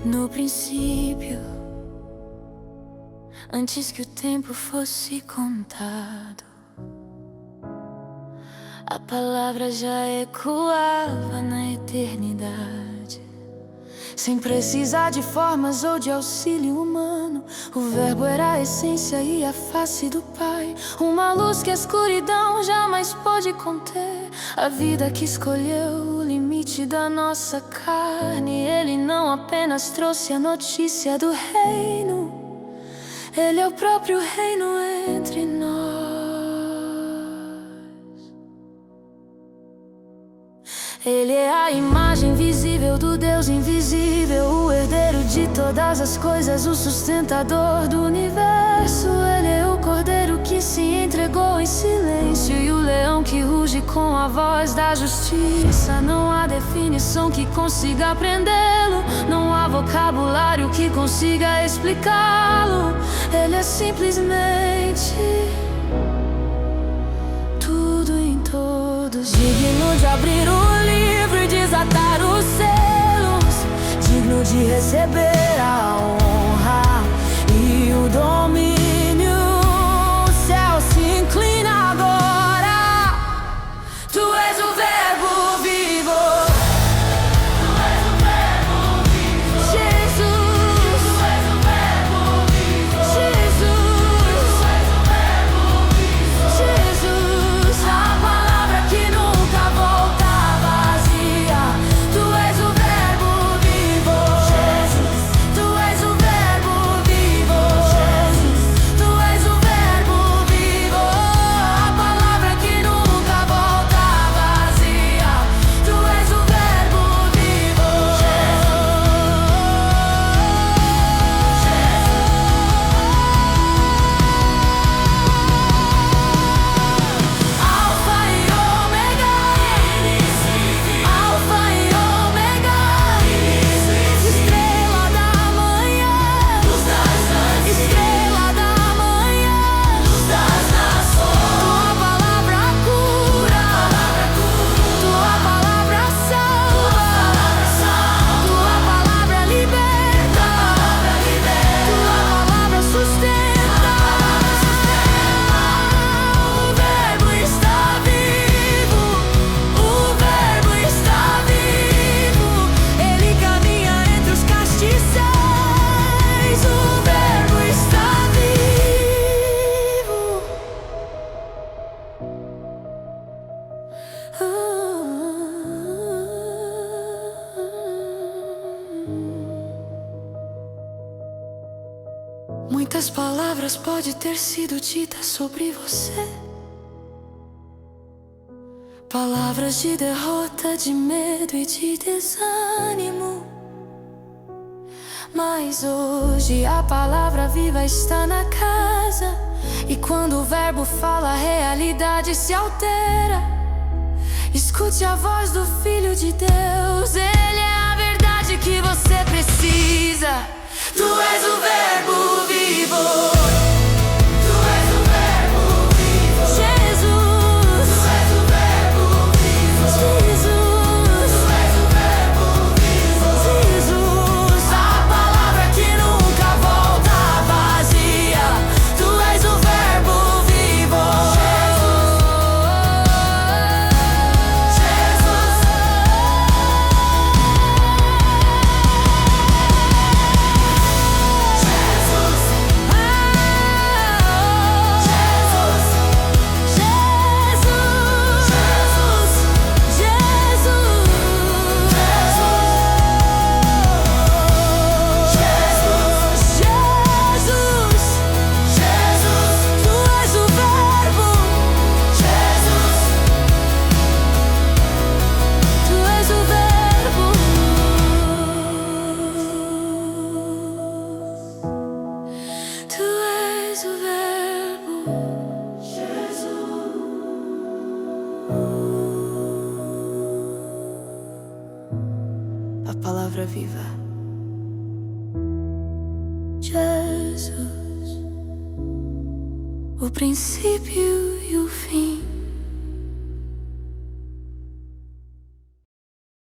No princípio, antes que o tempo fosse contado, a palavra já ecoava na eternidade. Sem precisar de formas ou de auxílio humano, o verbo era a essência e a face do Pai. Uma luz que a escuridão jamais pôde conter, a vida que escolheu o limite da nossa carne. Ele não apenas trouxe a notícia do reino, ele é o próprio reino entre nós. Ele é a imagem visível do Deus invisível, o herdeiro de todas as coisas, o sustentador do universo. Ele é o cordeiro que se entregou em silêncio e o leão que ruge com a voz da justiça. Não há definição que consiga prendê-lo, não há vocabulário que consiga explicá-lo. Ele é simplesmente tudo em todos, digno de abrir o livro e desatar os selos, digno de receber a honra e o domínio. O céu se inclina agora. Tu és o verbo vivo. Tu és o verbo vivo. Jesus. Tu és o verbo vivo. Jesus. Tu és o verbo vivo. Jesus. A palavra que nunca volta vazia. Tu és o verbo vivo. Jesus. Tu és o verbo vivo. Jesus. Tu és o verbo vivo. A palavra que nunca volta vazia. Tu és o verbo vivo. Alfa e Ômega, Alfa e Ômega, estrela da manhã, estrela da manhã, luz das nações. Tua palavra cura, tua palavra salva, tua palavra liberta, tua palavra sustenta. O verbo está vivo, o verbo está vivo. Ele caminha entre os castiçais. O verbo está vivo. Muitas palavras podem ter sido ditas sobre você, palavras de derrota, de medo e de desânimo. Mas hoje a palavra viva está na casa, e quando o verbo fala, a realidade se altera. Escute a voz do Filho de Deus, ele é a verdade que você precisa. Tu és o verbo vivo. Tu és o verbo vivo. Jesus. Tu és o verbo vivo. Jesus. Tu és o verbo vivo. Jesus. A palavra que nunca volta vazia. Tu és o verbo vivo. A palavra viva. Jesus, o princípio e o fim.